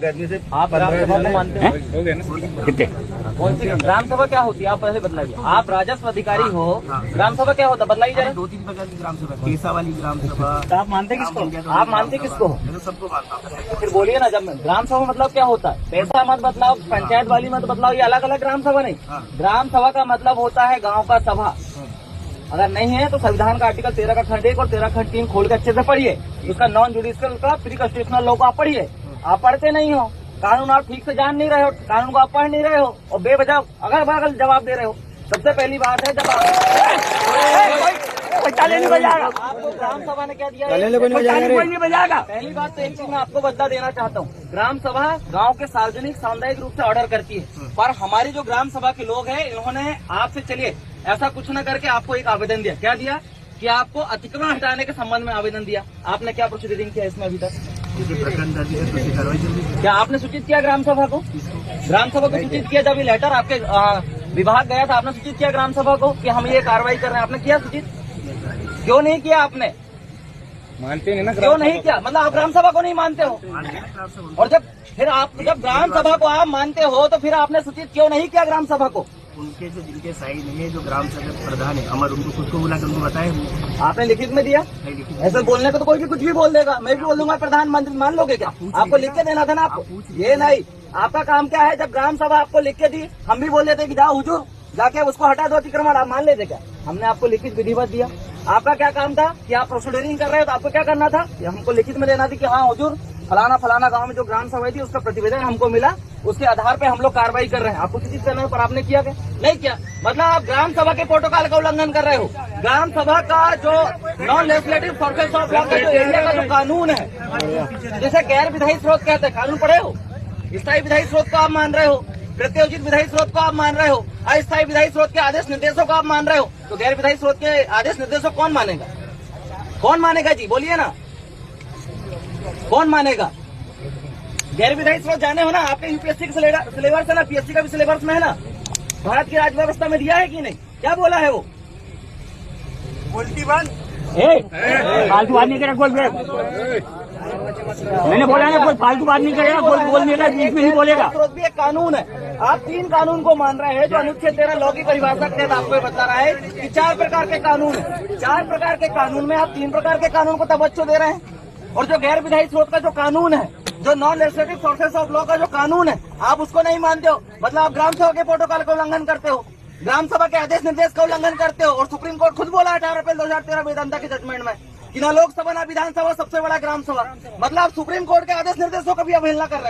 आप ग्राम सभा को मानते हैं? कितने कौन सी ग्राम सभा क्या होती है? आप पहले बतलाइए। आप राजस्व अधिकारी हो, ग्राम सभा क्या होता है? बतलाइए जरा। 2-3 प्रकार की ग्राम सभा, पैसा वाली ग्राम सभा। तो आप मानते किसको? आप मानते किसको? मैं तो सबको मानता हूँ। फिर बोलिए ना, जब ग्राम सभा मतलब क्या होता है? पैसा मत बतलाओ, पंचायत वाली मत बतलाओ, ये अलग अलग ग्राम सभा नहीं। ग्राम सभा का मतलब होता है गाँव का सभा। अगर नहीं है तो संविधान का आर्टिकल 13 का खंड 1 और 13 खंड 3 खोल के अच्छे से पढ़िए। उसका नॉन जुडिशियल का प्री कॉन्स्टिट्यूशनल लॉ को आप पढ़िए। आप पढ़ते नहीं हो, कानून आप ठीक से जान नहीं रहे हो, कानून को आप पढ़ नहीं रहे हो और बेवजह अगर बगल जवाब दे रहे हो। सबसे पहली बात है, जब आपको ग्राम सभा ने क्या दिया? कोई नहीं बजाएगा। पहली बात तो एक चीज मैं आपको बदला देना चाहता हूँ, ग्राम सभा गांव के सार्वजनिक सामुदायिक रूप से ऑर्डर करती है, पर हमारी जो ग्राम सभा के लोग हैं इन्होंने आपसे चलिए ऐसा कुछ न करके आपको एक आवेदन दिया। क्या दिया? कि आपको अतिक्रमण हटाने के संबंध में आवेदन दिया। आपने क्या प्रोसीडिंग किया इसमें अभी तक? क्या आपने सूचित किया ग्राम सभा को? ग्राम सभा को सूचित किया? जब ये लेटर आपके विभाग गया था, आपने सूचित किया ग्राम सभा को कि हम ये कार्रवाई कर रहे हैं? आपने किया सूचित? क्यों नहीं किया आपने? मानते नहीं ना? क्यों नहीं किया? मतलब आप ग्राम सभा को नहीं मानते हो? और जब ग्राम सभा को आप मानते हो तो फिर आपने सूचित क्यों नहीं किया ग्राम सभा को? उनके जो जिनके साइड में जो ग्राम सभा प्रधान है अमर, उनको खुद को बुला कर उनको बताए। आपने लिखित में दिया? ऐसे बोलने को तो कोई भी कुछ भी बोल देगा। मैं भी बोल दूंगा प्रधानमंत्री, मान लोगे क्या? आपको लिख के देना था ना आपको। ये नहीं, आपका काम क्या है? जब ग्राम सभा आपको लिख के दी, हम भी बोल देते कि जाओ हुजूर जाके उसको हटा दो अतिक्रमण, आप मान लेते क्या? हमने आपको लिखित विधिवत दिया। आपका क्या काम था कि आप प्रोसीडिंग कर रहे हो तो आपको क्या करना था? हमको लिखित में देना थी कि हाँ हुजूर फलाना फलाना गांव में जो ग्राम सभा थी उसका प्रतिवेदन हमको मिला, उसके आधार पे हम लोग कार्रवाई कर रहे हैं। आपको सूचित करना है, पर आपने किया क्या? नहीं किया। मतलब आप ग्राम सभा के प्रोटोकॉल का उल्लंघन कर रहे हो। ग्राम सभा का जो non legislative sources of law का जो एरिया का जो कानून है, जैसे गैर विधायी स्रोत कहते हैं, कानून पढ़े हो? स्थायी विधायी स्रोत को आप मान रहे हो, प्रत्योजित विधायी स्रोत को आप मान रहे हो, अस्थायी विधायी स्रोत के आदेश निर्देशों को आप मान रहे हो, तो गैर विधायी स्रोत के आदेश निर्देशों कौन मानेगा? कौन मानेगा जी? बोलिए ना, कौन मानेगा? गैर विधायी स्रोत जाने हो ना, आपके यूपीएससी का सिलेबस है ना, पीएससी का भी सिलेबस में है ना, भारत की राज्य व्यवस्था में दिया है कि नहीं? क्या बोला है वो? उल्टी बंद फालतू बात नहीं करेगा कोई। मैंने बोला ना, कोई फालतू बात नहीं करेगा, कोई बोलने का बीच में नहीं बोलेगा। स्रोत भी एक कानून है। आप 3 कानून को मान रहे हैं जो अनुच्छेद 13 लॉ की परिभाषा के तहत आपको बता रहा है कि 4 प्रकार के कानून है। 4 प्रकार के कानून में आप 3 प्रकार के कानून को तवज्जो दे रहे हैं, और जो गैर विधायी स्रोत का जो कानून है, जो non legislative sources of law का जो कानून है, आप उसको नहीं मानते हो। मतलब आप ग्राम सभा के प्रोटोकॉल का उल्लंघन करते हो, ग्राम सभा के आदेश निर्देश का उल्लंघन करते हो। और सुप्रीम कोर्ट खुद बोला 18 अप्रैल 2013 वेदांता के जजमेंट में कि ना लोकसभा ना विधानसभा सबसे बड़ा ग्राम सभा। मतलब आप सुप्रीम कोर्ट के आदेश निर्देशों का भी अवहेलना कर रहे हैं।